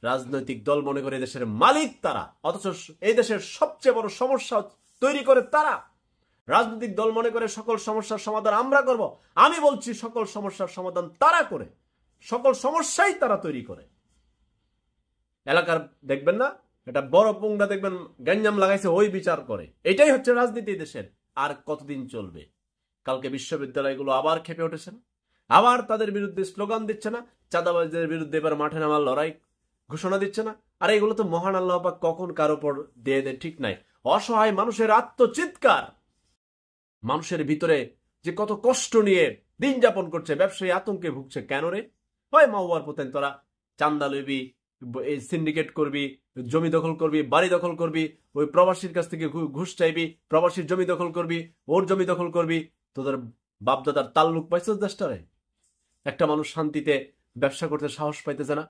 রাজনৈতিক দল মনে করে দেশের মালিক তারা, অথচ এই দেশের সবচেয়ে বড় সমস্যা তৈরি করে তারা। রাজনৈতিক দল মনে করে সকল সমস্যার সমাধান আমরা করব। আমি বলছি সকল সমস্যার সমাধান তারা করে, সকল সমস্যাই তারা তৈরি করে। এলাকার দেখবেন না, এটা বড় পুংরা দেখবেন গ্যাঞ্জাম লাগাইছে, ওই বিচার করে। এটাই হচ্ছে রাজনীতি দেশের। আর কতদিন চলবে? কালকে বিশ্ববিদ্যালয়গুলো আবার খেপে উঠেছে না, আবার তাদের বিরুদ্ধে স্লোগান দিচ্ছে না, চাঁদাবাজদের বিরুদ্ধে এবার মাঠে নামার লড়াই ঘোষণা দিচ্ছে না। আর এগুলো তো মহান আল্লাহ পাক কখন কার উপর দিয়ে দেয় ঠিক নাই। অসহায় মানুষের আত্মচিৎকার, মানুষের ভিতরে যে কত কষ্ট নিয়ে দিন যাপন করছে, ব্যবসায়ী আতঙ্কে ভুগছে। কেন রে? হয় মাওয়ার পতেন তোরা চান্দা লইবি, সিন্ডিকেট করবি, জমি দখল করবি, বাড়ি দখল করবি, ওই প্রবাসীর কাছ থেকে ঘুষ চাইবি, প্রবাসীর জমি দখল করবি, ওর জমি দখল করবি। তোদের বাপদাদার তাল্লুক পাইছিস দেশটারে? একটা মানুষ শান্তিতে ব্যবসা করতে সাহস পাইতেছে না।